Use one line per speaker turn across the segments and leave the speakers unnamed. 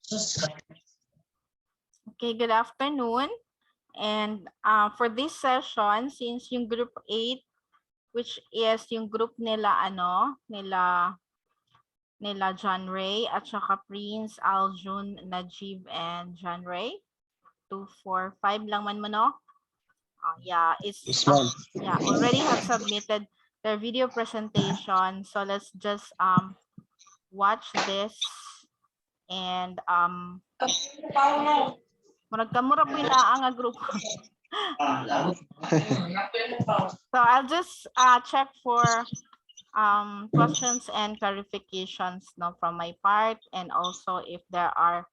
Okay, good afternoon. And for this session, since yung group 8, which is yung group nila, nila John Ray at saka Prince, Aljun, Najib, and John Ray. 2, 4, 5 lang man mo, no? Yeah, already have submitted their video presentation. So let's just watch this and Magkamura po ang group. So I'll just check for questions and clarifications from my part, and also if there are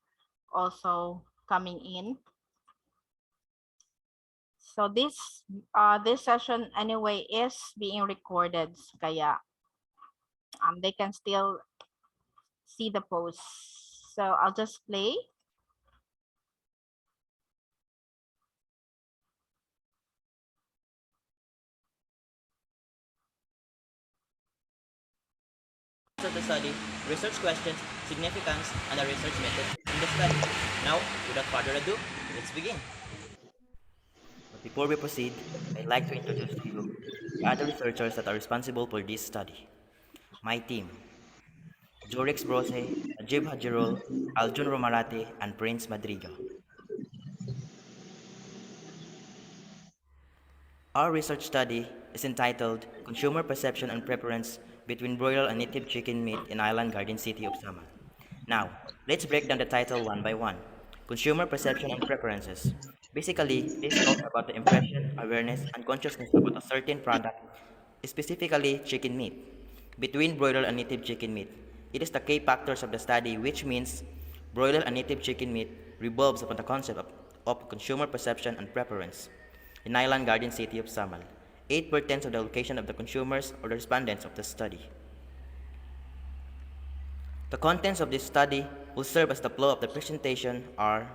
also coming in. So this session anyway is being recorded, kaya they can still see the post. So I'll just play.
Of the study, research questions, significance, and the research method in the study. Now, without further ado, let's begin. But before we proceed, I'd like to introduce to you the other researchers that are responsible for this study. My team, Jorix Brose, Najib Hajirul, Aljun Romarate, and Prince Madrigo. Our research study is entitled Consumer Perception and Preference Between Broiler and Native Chicken Meat in Island Garden City of Samal. Now, let's break down the title one by one. Consumer Perception and Preferences. Basically, this talks about the impression, awareness, and consciousness about a certain product, specifically chicken meat, between broiler and native chicken meat. It is the key factors of the study, which means broiler and native chicken meat revolves upon the concept of consumer perception and preference. In Island Garden City of Samal, 8 pertains of the location of the consumers or the respondents of the study. The contents of this study will serve as the flow of the presentation are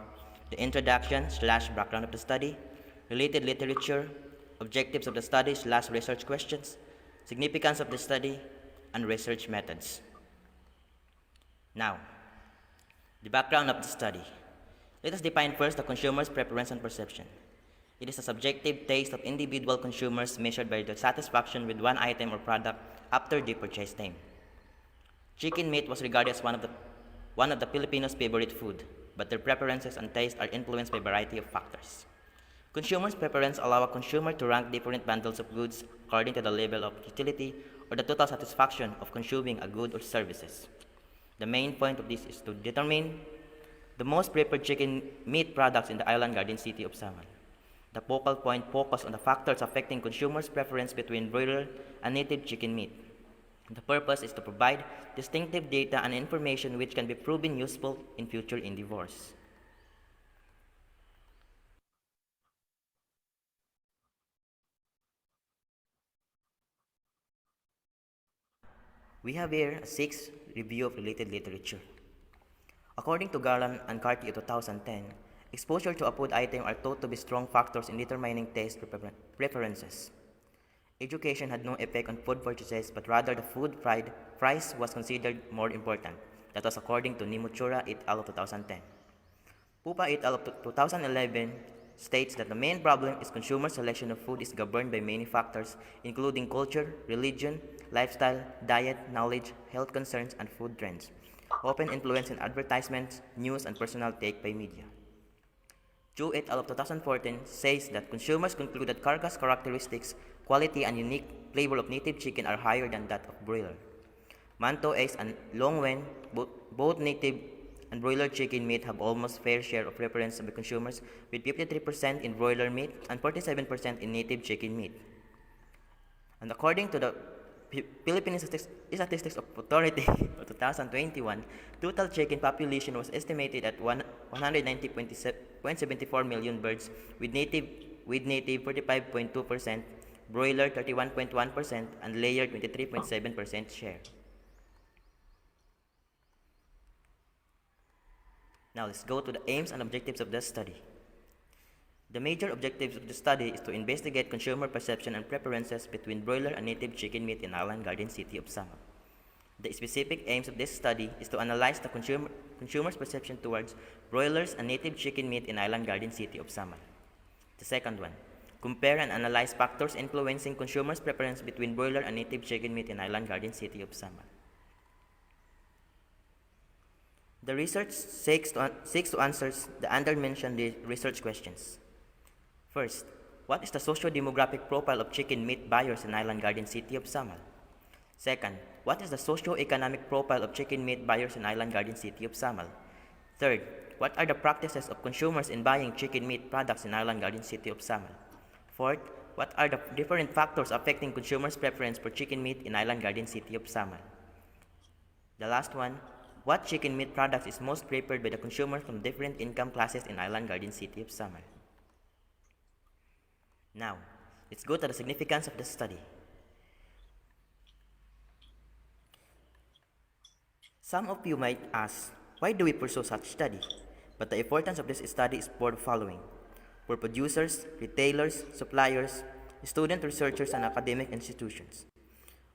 the introduction/background of the study, related literature, objectives of the study/research questions, significance of the study, and research methods. Now, the background of the study. Let us define first the consumer's preference and perception. It is a subjective taste of individual consumers measured by their satisfaction with one item or product after they purchase them. Chicken meat was regarded as one of the Filipinos' favorite food, but their preferences and taste are influenced by a variety of factors. Consumers' preference allow a consumer to rank different bundles of goods according to the level of utility or the total satisfaction of consuming a good or services. The main point of this is to determine the most preferred chicken meat products in the Island Garden City of Samal. The focal point focus on the factors affecting consumers' preference between broiler and native chicken meat. The purpose is to provide distinctive data and information which can be proven useful in future endeavors. We have here a 6 review of related literature. According to Garland and Carty of 2010, exposure to a food item are thought to be strong factors in determining taste preferences. Education had no effect on food purchases, but rather the food price was considered more important. That was according to Nimuchura et al. Of 2010. Pupa et al. Of 2011 states that the main problem is consumer selection of food is governed by many factors, including culture, religion, lifestyle, diet, knowledge, health concerns, and food trends, often influenced in advertisements, news, and personal take by media. Chu et al. Of 2014 says that consumers conclude that carcass characteristics, quality, and unique flavor of native chicken are higher than that of broiler. Manto Ace and Longwen, both native and broiler chicken meat have almost fair share of preference by consumers, with 53% in broiler meat and 47% in native chicken meat. And according to the Philippine Statistics Authority of 2021, total chicken population was estimated at 190.74 million birds, with native 45.2%, broiler 31.1%, and layer 23.7% share. Now let's go to the aims and objectives of the study. The major objectives of the study is to investigate consumer perception and preferences between broiler and native chicken meat in Island Garden City of Samal. The specific aims of this study is to analyze the consumers' perception towards broilers and native chicken meat in Island Garden City of Samar. The second one, compare and analyze factors influencing consumers' preference between broiler and native chicken meat in Island Garden City of Samar. The research seeks to answer the under-mentioned research questions. First, what is the socio-demographic profile of chicken meat buyers in Island Garden City of Samar? Second, what is the socio-economic profile of chicken meat buyers in Island Garden City of Samal? Third, what are the practices of consumers in buying chicken meat products in Island Garden City of Samal? Fourth, what are the different factors affecting consumers' preference for chicken meat in Island Garden City of Samal? The last one, what chicken meat products is most preferred by the consumers from different income classes in Island Garden City of Samal? Now, let's go to the significance of the study. Some of you might ask, why do we pursue such study? But the importance of this study is for the following. For producers, retailers, suppliers, student researchers, and academic institutions.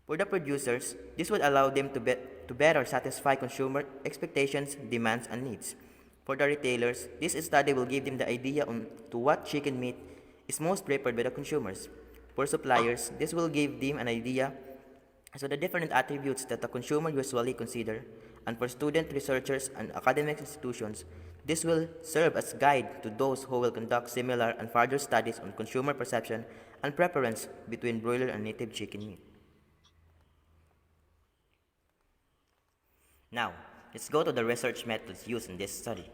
For the producers, this would allow them to better satisfy consumer expectations, demands, and needs. For the retailers, this study will give them the idea on to what chicken meat is most preferred by the consumers. For suppliers, this will give them an idea so the different attributes that the consumer usually consider, and for student researchers and academic institutions, this will serve as guide to those who will conduct similar and further studies on consumer perception and preference between broiler and native chicken meat. Now, let's go to the research methods used in this study.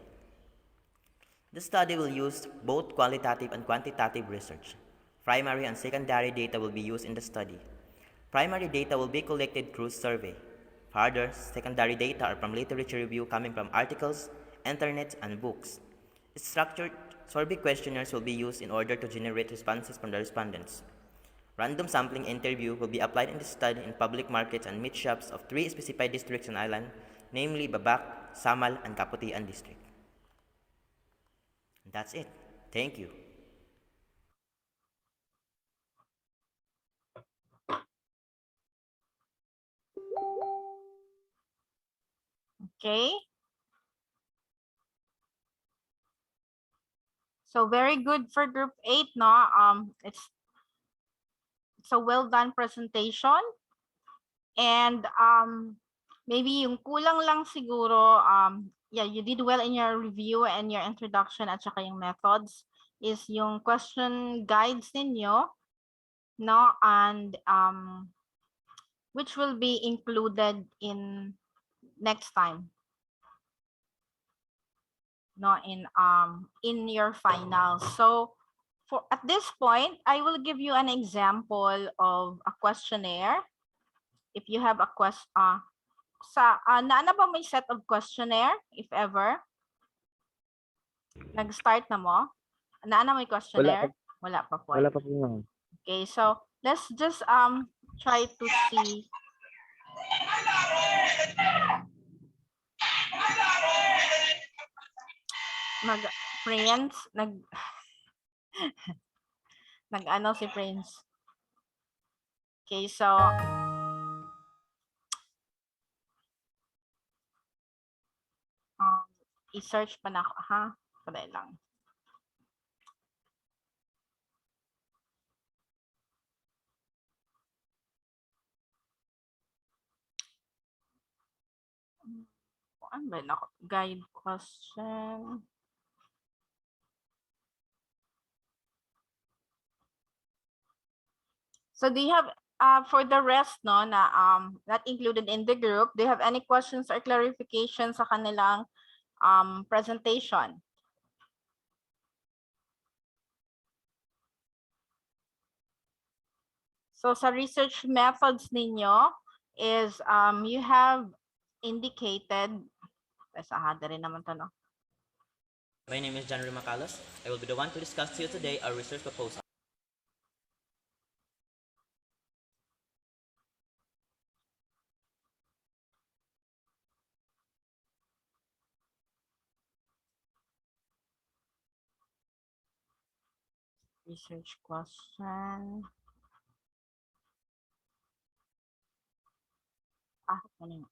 The study will use both qualitative and quantitative research. Primary and secondary data will be used in the study. Primary data will be collected through survey. Further, secondary data are from literature review coming from articles, internet, and books. Structured survey questionnaires will be used in order to generate responses from the respondents. Random sampling interview will be applied in the study in public markets and meat shops of 3 specified districts in Island, namely Babak, Samal, and Kaputian district. That's it. Thank you.
Okay. So very good for group 8, no? It's a well done presentation. And maybe yung kulang lang siguro, yeah, you did well in your review and your introduction at saka yung methods is yung question guides ninyo, no? And which will be included in next time, no, in your finals. So for at this point, I will give you an example of a questionnaire. If you have a question, naana ba may set of questionnaire, if ever? Nag-start na mo? Naana may questionnaire? Wala pa po.
Wala pa po.
Okay, so let's just try to see. Friends, nag-ano si Prince. Okay, so i-search pa na ako, ha? Padali lang. Ano ba na guide question? So do you have for the rest, no, na not included in the group, do you have any questions or clarifications sa kanilang presentation? So sa research methods ninyo is you have indicated, rin naman to, no?
My name is John Macalos. I will be the one to discuss to you today our research proposal.
Research question. Ano yun?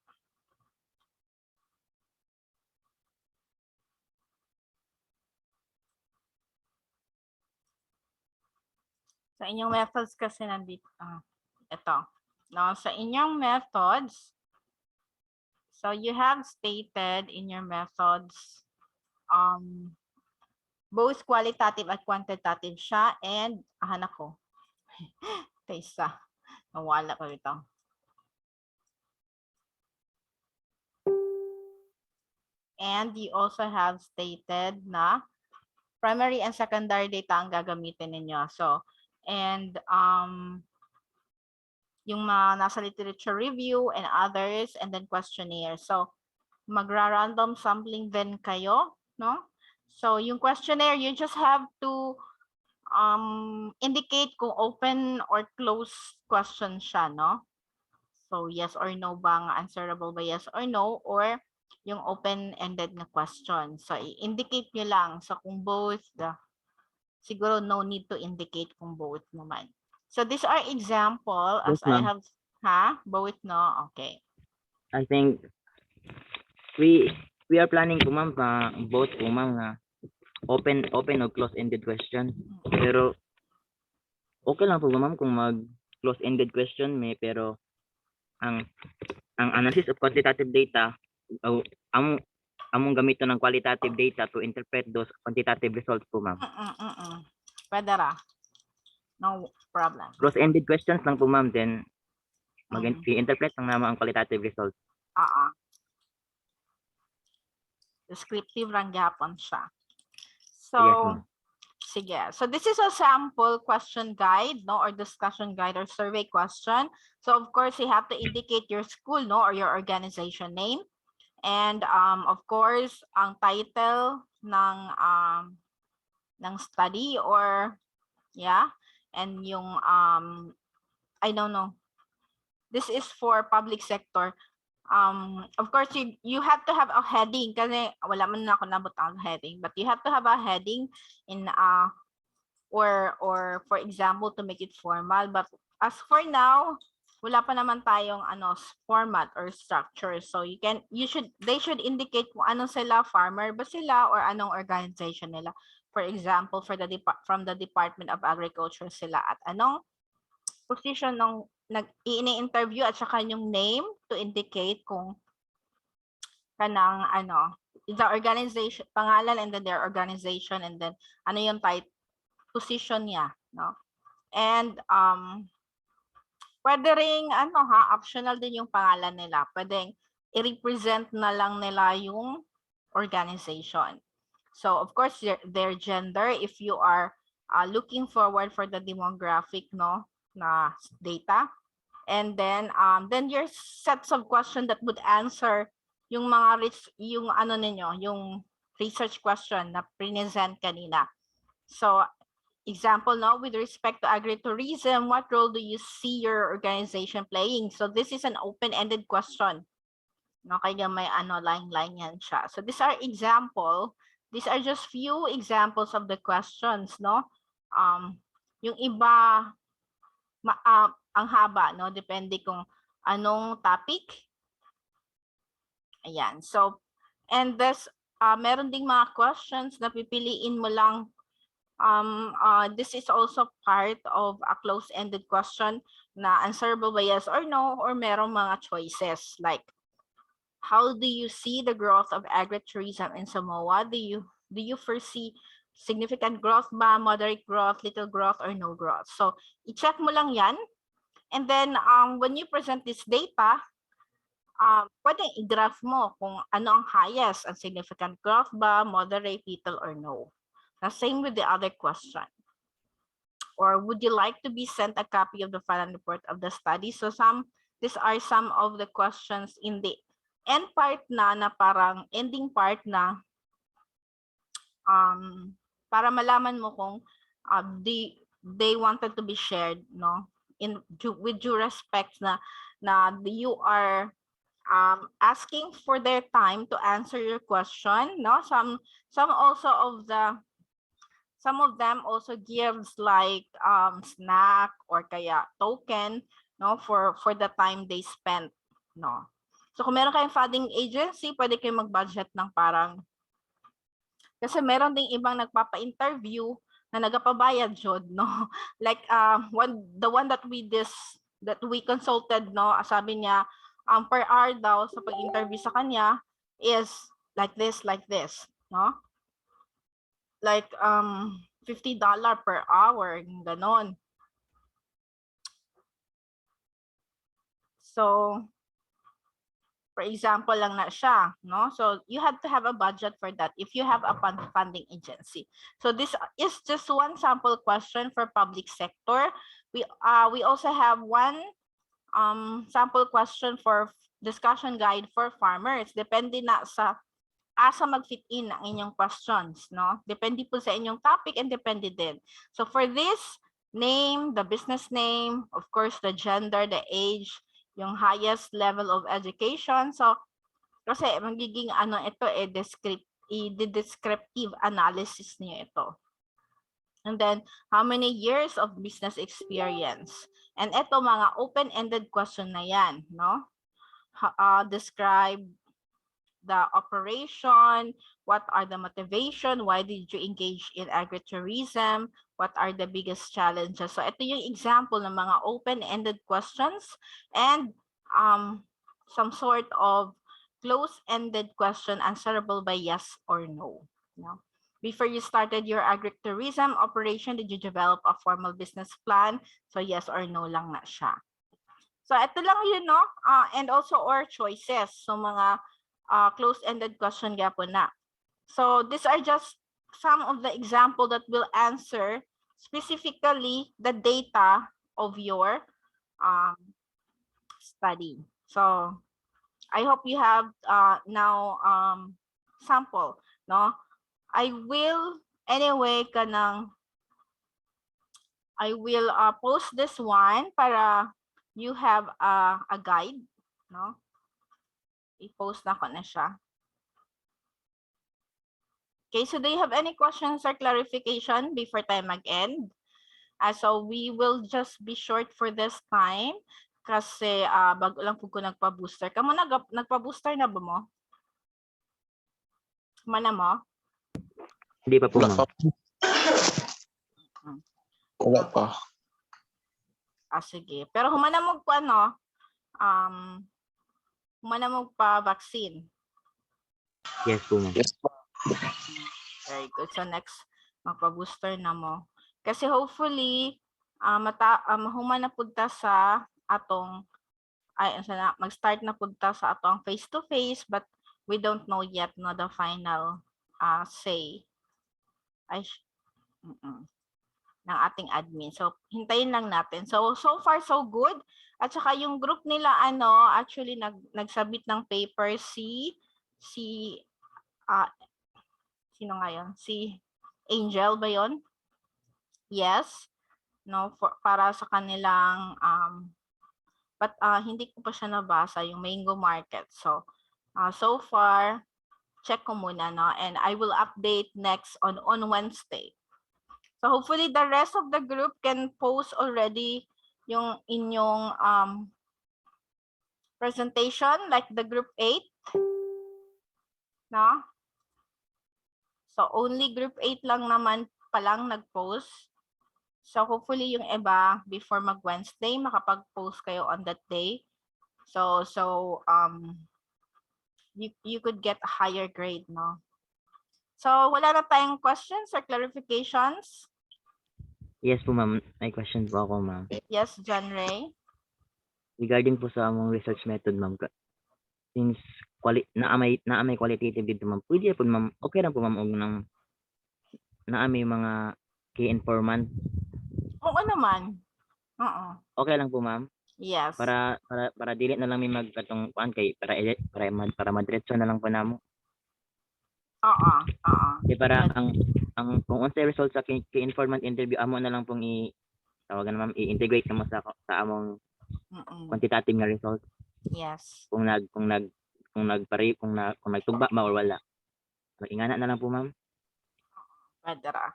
Sa inyong methods kasi nandito, ito. No, sa inyong methods, so you have stated in your methods both qualitative at quantitative siya, and ahanak ko. Ito isa. Nawala ko ito. And you also have stated na primary and secondary data ang gagamitin ninyo. So, and yung mga nasa literature review and others, and then questionnaire. So, magra-random sampling din kayo, no? So, yung questionnaire, you just have to indicate kung open or closed question siya, no? So, yes or no ba nga, answerable ba yes or no, or yung open-ended na question. So, i-indicate nyo lang. So, kung both, siguro no need to indicate kung both naman. So, these are example as
Yes,
I
ma'am.
have, both, no? Okay.
I think we are planning po, ma'am, both po, ma'am, nga open or close-ended question. Pero okay lang po ba, ma'am, kung mag close-ended question may, pero ang analysis of quantitative data, among gamito ng qualitative data to interpret those quantitative results po, ma'am.
Pwede ra. No problem.
Close-ended questions lang po, ma'am, then mag-interpret lang naman ang qualitative results.
Descriptive lang gyapon siya. So,
Yes, ma'am.
sige. So, this is a sample question guide, no, or discussion guide or survey question. So, of course, you have to indicate your school, no, or your organization name. And, of course, ang title ng study, or, yeah, and yung, I don't know. This is for public sector. Of course, you have to have a heading kasi wala man na ako nabot ang heading, but you have to have a heading in or for example to make it formal, but as for now wala pa naman tayong format or structure. So they should indicate kung ano sila, farmer ba sila or anong organization nila. For example, from the Department of Agriculture sila, at anong position ng ini-interview, at saka yung name to indicate kung kanang the organization, pangalan, and then their organization, and then ano yung position niya, no? And pwede ring optional din yung pangalan nila. Pwedeng i-represent na lang nila yung organization. So of course their gender, if you are looking forward for the demographic, no, na data. And then your sets of questions that would answer yung mga yung research question na present kanina. So example, no, with respect to agritourism, what role do you see your organization playing? So this is an open-ended question. No, kaya may line yan siya. So these are example. These are just few examples of the questions, no? Yung iba ang haba, no? Depende kung anong topic. Ayan. So, and this, meron ding mga questions na pipiliin mo lang. This is also part of a close-ended question na answerable by yes or no, or merong mga choices like, how do you see the growth of agritourism in Samoa? Do you foresee significant growth ba, moderate growth, little growth, or no growth? So, i-check mo lang yan. And then, when you present this data, pwedeng i-graph mo kung ano ang highest, ang significant growth ba, moderate, little, or no. Now, same with the other question. Or would you like to be sent a copy of the final report of the study? So these are some of the questions in the end part na parang ending part na para malaman mo kung they wanted to be shared, no, with due respect na you are asking for their time to answer your question, no. Some of them also gives like snack or kaya token, no, for the time they spent, no. So kung meron kayong funding agency, pwede kayong mag-budget ng parang, kasi meron ding ibang nagpapa-interview na nagapabayad jud, no? Like the one that we consulted, no, sabi niya per hour daw sa pag-interview sa kanya is like this, no? Like $50 per hour, ganon. So for example lang na siya, no? So you have to have a budget for that if you have a funding agency. So this is just one sample question for public sector. We also have one sample question for discussion guide for farmers. Depende na sa asa mag-fit in ang inyong questions, no? Depende po sa inyong topic and depende din. So for this, name, the business name, of course, the gender, the age, yung highest level of education. So, kasi magiging ano ito descriptive analysis niyo ito. And then, how many years of business experience? And ito mga open-ended question na yan, no? Describe the operation, what are the motivation, why did you engage in agritourism, what are the biggest challenges. So ito yung example ng mga open-ended questions and some sort of close-ended question answerable by yes or no. No? Before you started your agritourism operation, did you develop a formal business plan? So yes or no lang na siya. So ito lang yun, no? And also or choices. So mga close-ended question kaya po na. So these are just some of the example that will answer specifically the data of your study. So I hope you have now sample, no? I will anyway I will post this one para you have a guide, no? I-post na ko na siya. Okay, so do you have any questions or clarification before tayo mag-end? So we will just be short for this time kasi bago lang po ko nagpa-booster. Kamu nagpa-booster na ba mo? Mana mo?
Hindi pa po, ma'am.
Wala pa.
Sige. Pero humana mo po ano, humana mo pa vaccine.
Yes po, ma'am.
Yes po.
Very good. So next, magpa-booster na mo. Kasi hopefully, human na punta sa atong, mag-start na punta sa atong face-to-face, but we don't know yet no the final say ng ating admin. So, hintayin lang natin. So far, so good. At saka yung group nila, actually, nagsubmit ng paper sino nga yun? Si Angel ba yun? Yes. No, para sa kanilang, but hindi ko pa siya nabasa, yung mango market. So, so far, check ko muna, no? And I will update next on Wednesday. So hopefully the rest of the group can post already yung inyong presentation, like the group 8. No? So only group 8 lang naman palang nag-post. So hopefully yung iba before mag-Wednesday makapag-post kayo on that day. So you could get a higher grade, no? So wala na tayong questions or clarifications?
Yes po, ma'am. May question po ako, ma'am.
Yes, John Ray.
Regarding po sa among research method, ma'am. Since naamay qualitative dito, ma'am. Pwede po, ma'am. Okay lang po, ma'am, og nang naamay mga key informant.
Oo naman.
Okay lang po, ma'am.
Yes.
Para dili na lang may magkatong kuan kay para madiretso na lang po namo.
Oo.
Di para ang kung unsay result sa key informant interview amo na lang pong tawagan, ma'am, i-integrate mo sa among quantitative nga result.
Yes.
Kung nagtugba ba or wala. Mag-ingana na lang po, ma'am.
Pwede ra.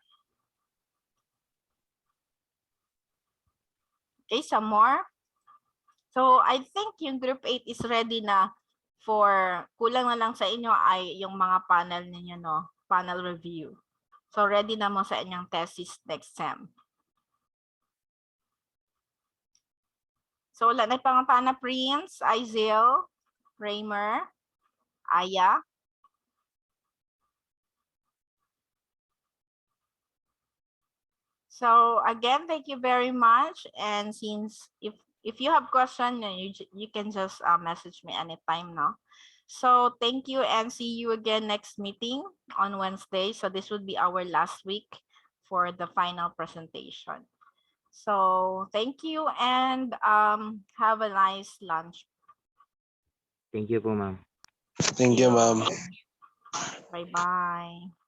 Okay, some more. So I think yung group 8 is ready na for, kulang na lang sa inyo ay yung mga panel ninyo, no? Panel review. So ready na mo sa inyong thesis next sem. So wala na pangapana, Prince, Izil, Raymer, Aya. So again, thank you very much. And since if you have question, you can just message me anytime, no? So thank you and see you again next meeting on Wednesday. So this would be our last week for the final presentation. So thank you and have a nice lunch.
Thank you po, ma'am.
Thank you, ma'am.
Bye-bye.